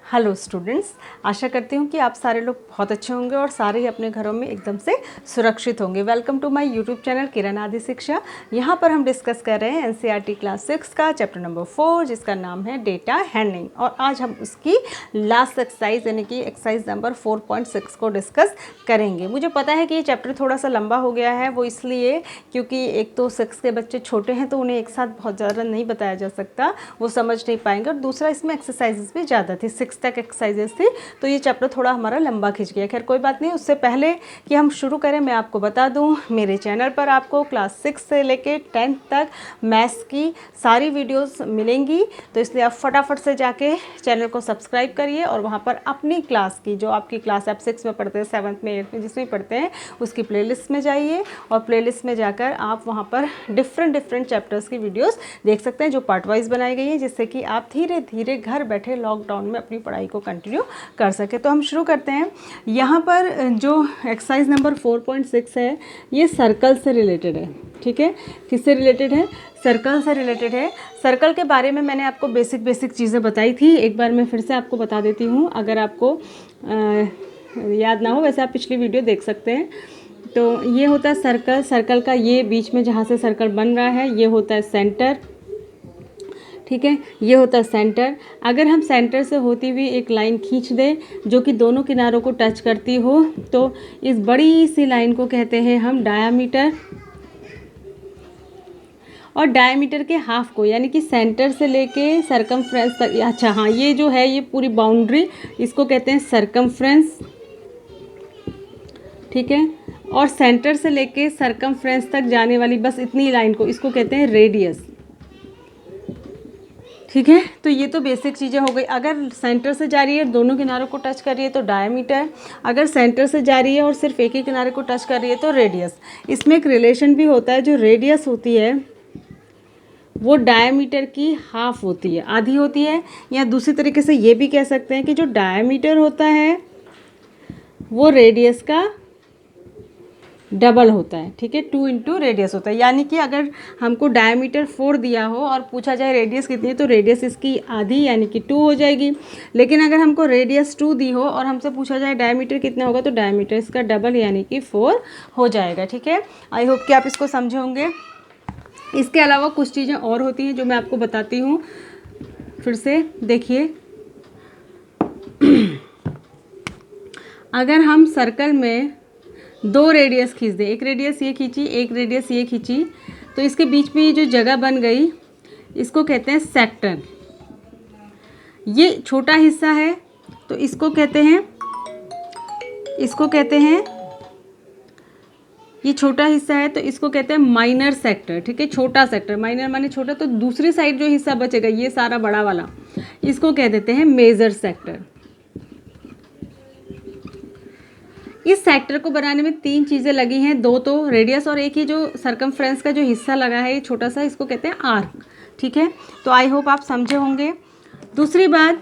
Hello students, आशा करती हूँ कि आप सारे लोग बहुत अच्छे होंगे और सारे ही अपने घरों में एकदम से सुरक्षित होंगे। Welcome to my YouTube channel Kiran Aadi Shiksha. यहाँ पर हम डिस्कस कर रहे हैं एनसीईआरटी क्लास 6 का चैप्टर नंबर 4 जिसका नाम है डेटा हैंडलिंग, और आज हम उसकी लास्ट एक्सरसाइज यानी कि एक्सरसाइज नंबर 4.6 को डिस्कस करेंगे। मुझे पता है कि ये चैप्टर थोड़ा सा लंबा हो गया है, वो इसलिए क्योंकि एक तो 6 के बच्चे छोटे हैं तो उन्हें एक साथ बहुत ज़्यादा नहीं बताया जा सकता, वो समझ नहीं पाएंगे, और दूसरा इसमें एक्सरसाइजेस भी ज़्यादा थी, 6 तक एक्सरसाइजेस थी, तो ये चैप्टर थोड़ा हमारा लंबा खिंच गया। खैर कोई बात नहीं, उससे पहले कि हम शुरू करें मैं आपको बता दूं, मेरे चैनल पर आपको क्लास 6 से लेके 10th तक मैथ्स की सारी वीडियोस मिलेंगी, तो इसलिए आप फटाफट से जाके चैनल को सब्सक्राइब करिए और वहाँ पर अपनी क्लास की, जो आपकी क्लास आप 6 में पढ़ते हैं, 7th में, 8th में, जिसमें पढ़ते हैं, उसकी प्लेलिस्ट में जाइए और प्लेलिस्ट में जाकर आप वहाँ पर डिफरेंट चैप्टर्स की वीडियोस देख सकते हैं जो पार्ट वाइज बनाई गई है, जिससे कि आप धीरे धीरे घर बैठे लॉकडाउन में अपनी पढ़ाई को कंटिन्यू कर सके। तो हम शुरू करते हैं। यहाँ पर जो एक्सरसाइज नंबर 4.6 है ये सर्कल से रिलेटेड है। ठीक है, किससे रिलेटेड है? सर्कल से रिलेटेड है। सर्कल के बारे में मैंने आपको बेसिक चीज़ें बताई थी, एक बार मैं फिर से आपको बता देती हूँ अगर आपको याद ना हो, वैसे आप पिछली वीडियो देख सकते हैं। तो ये होता है सर्कल, सर्कल का ये बीच में जहाँ से सर्कल बन रहा है ये होता है सेंटर। ठीक है, ये होता है सेंटर। अगर हम सेंटर से होती हुई एक लाइन खींच दें जो कि दोनों किनारों को टच करती हो, तो इस बड़ी सी लाइन को कहते हैं हम डायामीटर, और डायमीटर के हाफ को यानी कि सेंटर से लेके सरकमफ्रेंस तक, अच्छा हाँ, ये जो है ये पूरी बाउंड्री, इसको कहते हैं सरकमफ्रेंस। ठीक है, और सेंटर से लेके सरकमफ्रेंस तक जाने वाली बस इतनी लाइन को, इसको कहते हैं रेडियस। ठीक है, तो ये तो बेसिक चीज़ें हो गई। अगर सेंटर से जा रही है, दोनों किनारों को टच कर रही है तो डायमीटर, अगर सेंटर से जा रही है और सिर्फ एक ही किनारे को टच कर रही है तो रेडियस। इसमें एक रिलेशन भी होता है, जो रेडियस होती है वो डायमीटर की हाफ होती है, आधी होती है, या दूसरी तरीके से ये भी कह सकते हैं कि जो डायमीटर होता है वो रेडियस का डबल होता है। ठीक है, 2 इंटू रेडियस होता है, यानी कि अगर हमको डायमीटर 4 दिया हो और पूछा जाए रेडियस कितनी है तो रेडियस इसकी आधी यानी कि 2 हो जाएगी। लेकिन अगर हमको रेडियस 2 दी हो और हमसे पूछा जाए डायमीटर कितना होगा तो डायमीटर इसका डबल यानी कि 4 हो जाएगा। ठीक है, आई होप कि आप इसको समझे होंगे। इसके अलावा कुछ चीज़ें और होती हैं जो मैं आपको बताती हूँ, फिर से देखिए। अगर हम सर्कल में 2 रेडियस खींच दें, एक रेडियस ये खींची, एक रेडियस ये खींची, तो इसके बीच में ये जो जगह बन गई इसको कहते हैं सेक्टर। ये छोटा हिस्सा है तो इसको कहते हैं ये छोटा हिस्सा है तो इसको कहते हैं माइनर सेक्टर। ठीक है, छोटा सेक्टर, माइनर माने छोटा, तो दूसरी साइड जो हिस्सा बचेगा ये सारा बड़ा वाला, इसको कह देते हैं मेजर सेक्टर। इस सेक्टर को बनाने में 3 चीज़ें लगी हैं, 2 तो रेडियस और एक ही जो सरकमफ्रेंस का जो हिस्सा लगा है ये छोटा सा, इसको कहते हैं आर्क। ठीक है, तो आई होप आप समझे होंगे। दूसरी बात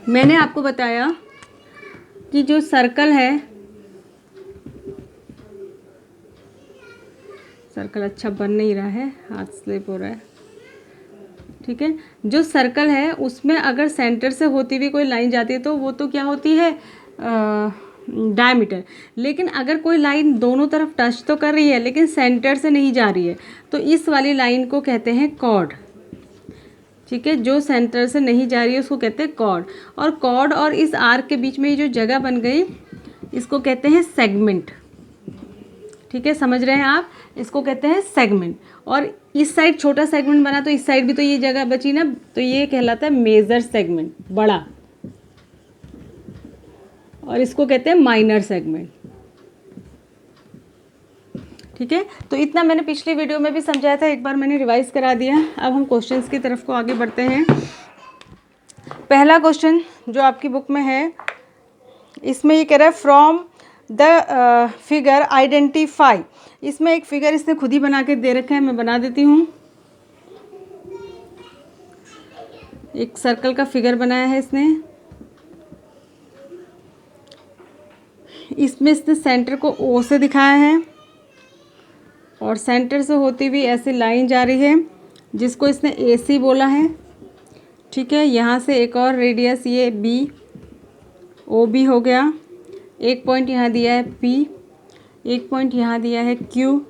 मैंने आपको बताया कि जो सर्कल है, सर्कल अच्छा बन नहीं रहा है, हाथ स्लिप हो रहा है। ठीक है, जो सर्कल है उसमें अगर सेंटर से होती हुई कोई लाइन जाती है तो वो तो क्या होती है, डायमीटर। लेकिन अगर कोई लाइन दोनों तरफ टच तो कर रही है लेकिन सेंटर से नहीं जा रही है तो इस वाली लाइन को कहते हैं कॉर्ड। ठीक है, जो सेंटर से नहीं जा रही है उसको कहते हैं कॉर्ड, और कॉर्ड और इस आर्क के बीच में ये जो जगह बन गई इसको कहते हैं सेगमेंट। ठीक है, समझ रहे हैं आप, इसको कहते हैं सेगमेंट। और इस साइड छोटा सेगमेंट बना तो इस साइड भी तो ये जगह बची ना, तो ये कहलाता है मेजर सेगमेंट, बड़ा, और इसको कहते हैं माइनर सेगमेंट। ठीक है, तो इतना मैंने पिछली वीडियो में भी समझाया था, एक बार मैंने रिवाइज करा दिया। अब हम क्वेश्चंस की तरफ को आगे बढ़ते हैं। पहला क्वेश्चन जो आपकी बुक में है, इसमें ये कह रहा है फ्रॉम द फिगर आइडेंटिफाई। इसमें एक फिगर इसने खुद ही बना के दे रखा है, मैं बना देती हूँ। एक सर्कल का फिगर बनाया है इसने, इसमें इसने सेंटर को ओ से दिखाया है और सेंटर से होती हुई ऐसी लाइन जा रही है जिसको इसने ए सी बोला है। ठीक है। यहाँ से एक और रेडियस ये बी, ओ बी हो गया। एक पॉइंट यहाँ दिया है पी, एक पॉइंट यहाँ दिया है क्यू,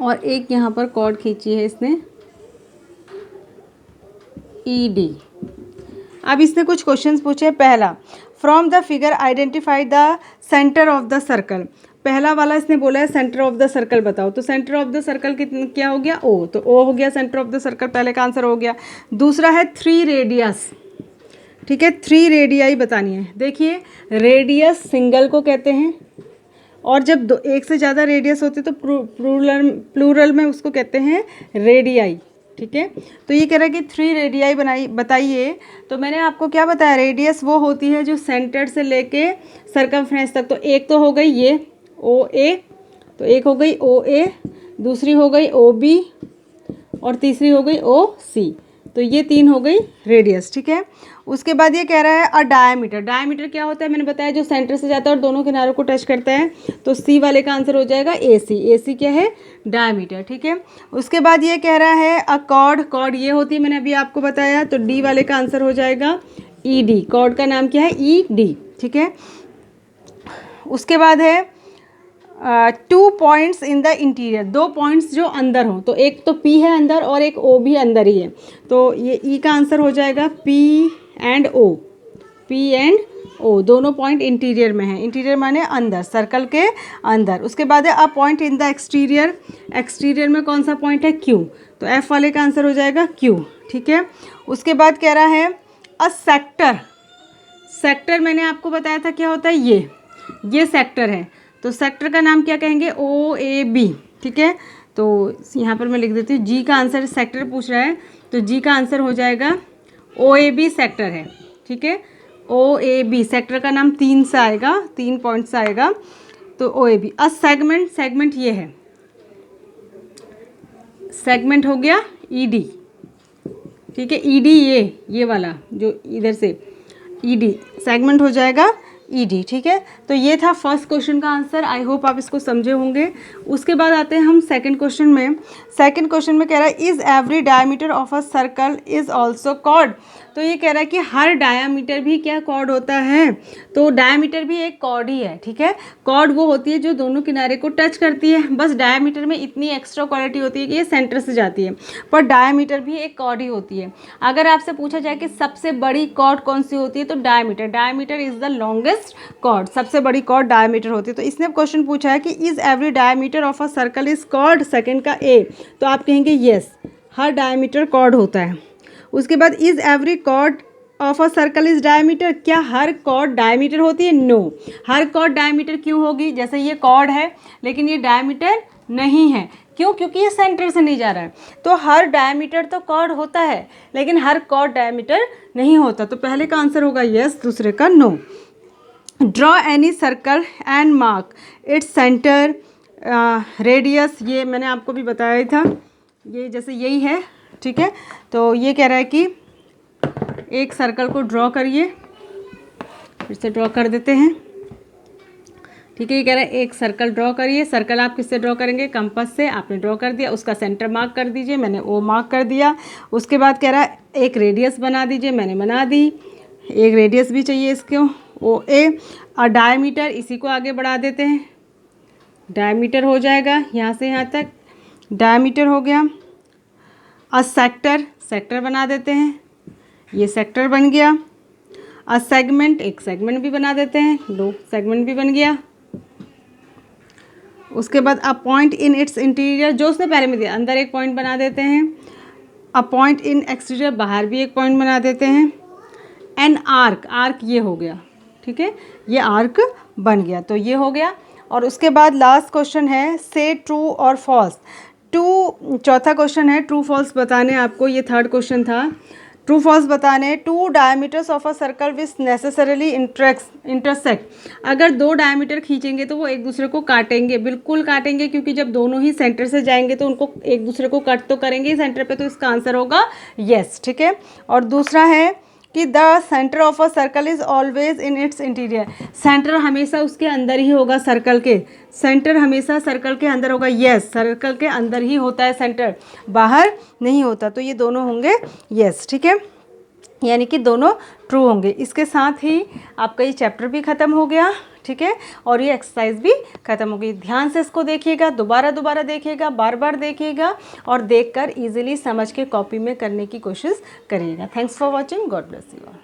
और एक यहाँ पर कॉर्ड खींची है इसने ई डी। अब इसने कुछ क्वेश्चंस पूछे। पहला, from the figure identify the centre of the circle. पहला वाला इसने बोला है सेंटर ऑफ द सर्कल बताओ, तो सेंटर ऑफ द सर्कल क्या हो गया, ओ, तो ओ हो गया सेंटर ऑफ द सर्कल, पहले का आंसर हो गया। दूसरा है 3 रेडियस, ठीक है, 3 रेडियाई बतानी है। देखिए रेडियस सिंगल को कहते हैं, और जब एक से ज़्यादा रेडियस होते तो प्लूरल में उसको कहते हैं रेडियाई, ठीक है। तो ये कह रहा है कि 3 रेडियाई बताइए। तो मैंने आपको क्या बताया, रेडियस वो होती है जो सेंटर से लेके सर्कमफ्रेंस तक। तो एक तो हो गई ये ओ ए, तो एक हो गई ओ ए, दूसरी हो गई ओ बी, और तीसरी हो गई ओ सी। तो ये 3 हो गई रेडियस, ठीक है। उसके बाद ये कह रहा है अ डायमीटर। डायमीटर क्या होता है, मैंने बताया जो सेंटर से जाता है और दोनों किनारों को टच करता है। तो सी वाले का आंसर हो जाएगा ए सी। ए सी क्या है, डायमीटर, ठीक है। उसके बाद ये कह रहा है अ कॉर्ड। कॉर्ड ये होती है, मैंने अभी आपको बताया। तो डी वाले का आंसर हो जाएगा ई डी। कॉर्ड का नाम क्या है, ई डी, ठीक है। उसके बाद है 2 points in the interior. 2 points जो अंदर हों, तो एक तो पी है अंदर और एक ओ भी अंदर ही है। तो ये ई का आंसर हो जाएगा P and O. P and O दोनों पॉइंट इंटीरियर में है। इंटीरियर माने अंदर, सर्कल के अंदर। उसके बाद है a point in the exterior. Exterior में कौन सा पॉइंट है, क्यू। तो एफ वाले का आंसर हो जाएगा क्यू, ठीक है। उसके बाद कह रहा है अ सेक्टर। सेक्टर मैंने आपको बताया था क्या होता है, ये सेक्टर है। तो सेक्टर का नाम क्या कहेंगे, ओ ए बी, ठीक है। तो यहाँ पर मैं लिख देती हूँ, जी का आंसर सेक्टर पूछ रहा है, तो जी का आंसर हो जाएगा ओ ए बी सेक्टर है, ठीक है। ओ ए बी सेक्टर का नाम 3 से आएगा, 3 पॉइंट से आएगा। तो O A B. A segment, segment ये है, सेगमेंट हो गया ई डी, ठीक है। ई डी ये वाला जो इधर से ई डी, सेगमेंट हो जाएगा ई डी, ठीक है। तो ये था फर्स्ट क्वेश्चन का आंसर। आई होप आप इसको समझे होंगे। उसके बाद आते हैं हम सेकंड क्वेश्चन में। सेकंड क्वेश्चन में कह रहा है is every diameter of a circle is also chord. तो ये कह रहा है कि हर डायमीटर भी क्या कॉर्ड होता है। तो डायमीटर भी एक कॉर्ड ही है, ठीक है। कॉर्ड वो होती है जो दोनों किनारे को टच करती है। बस डायमीटर में इतनी एक्स्ट्रा क्वालिटी होती है कि ये सेंटर से जाती है, पर डायमीटर भी एक कॉर्ड ही होती है। अगर आपसे पूछा जाए कि सबसे बड़ी कॉर्ड कौन सी होती है, तो diameter. Diameter is the longest chord, सबसे बड़ी कॉर्ड डायमीटर होती है। तो इसने क्वेश्चन पूछा है कि is every diameter of a circle is chord, second का ए। तो आप कहेंगे यस, हर डायमीटर कॉर्ड होता है। उसके बाद is every chord of a circle is diameter. क्या हर कॉर्ड डायमीटर होती है, नो। हर कॉर्ड डायमीटर क्यों होगी, जैसे ये कॉर्ड है लेकिन ये डायमीटर नहीं है, क्यों, क्योंकि ये सेंटर से नहीं जा रहा है। तो हर डायमीटर तो कॉर्ड होता है लेकिन हर कॉर्ड डायमीटर नहीं होता। तो पहले का आंसर होगा यस, दूसरे का no. Draw any circle and mark its centre radius. ये मैंने आपको भी बताया ही था, ये जैसे यही है, ठीक है। तो ये कह रहा है कि एक सर्कल को ड्रॉ करिए, फिर से ड्रॉ कर देते हैं, ठीक है। ये कह रहा है एक सर्कल ड्रॉ करिए। सर्कल आप किससे ड्रॉ करेंगे, कंपास से। आपने ड्रॉ कर दिया, उसका सेंटर मार्क कर दीजिए, मैंने ओ मार्क कर दिया। उसके बाद कह रहा है एक रेडियस बना दीजिए, मैंने बना दी। एक रेडियस भी चाहिए इसको, ओ ए। और डायमीटर, इसी को आगे बढ़ा देते हैं, डायमीटर हो जाएगा यहाँ से यहाँ तक, डायमीटर हो गया। अ सेक्टर, सेक्टर बना देते हैं, ये सेक्टर बन गया। अ सेगमेंट, एक सेगमेंट भी बना देते हैं, 2 सेगमेंट भी बन गया। उसके बाद a point in its interior, जो उसने पहले में दिया, अंदर एक पॉइंट बना देते हैं। अ पॉइंट इन एक्सटीरियर, बाहर भी एक पॉइंट बना देते हैं। एन आर्क, आर्क ये हो गया, ठीक है, ये आर्क बन गया। तो ये हो गया। और उसके बाद लास्ट क्वेश्चन है से ट्रू और फॉल्स। चौथा क्वेश्चन है ट्रू फॉल्स बताने आपको, ये थर्ड क्वेश्चन था। ट्रू फॉल्स बताने, 2 diameters of a circle which necessarily intersect. अगर 2 डायमीटर खींचेंगे तो वो एक दूसरे को काटेंगे, बिल्कुल काटेंगे, क्योंकि जब दोनों ही सेंटर से जाएंगे तो उनको एक दूसरे को कट तो करेंगे सेंटर पे। तो इसका आंसर होगा यस, ठीक है। और दूसरा है कि the centre of a circle is always in its interior, centre हमेशा उसके अंदर ही होगा, सर्कल के सेंटर हमेशा सर्कल के अंदर होगा। यस, सर्कल के अंदर ही होता है सेंटर, बाहर नहीं होता। तो ये दोनों होंगे यस, ठीक है, यानी कि दोनों ट्रू होंगे। इसके साथ ही आपका ये चैप्टर भी ख़त्म हो गया, ठीक है, और ये एक्सरसाइज भी ख़त्म हो गई। ध्यान से इसको देखिएगा, दोबारा दोबारा देखिएगा, बार बार देखिएगा और देखकर इजीली समझ के कॉपी में करने की कोशिश करिएगा। Thanks for watching, God bless you all.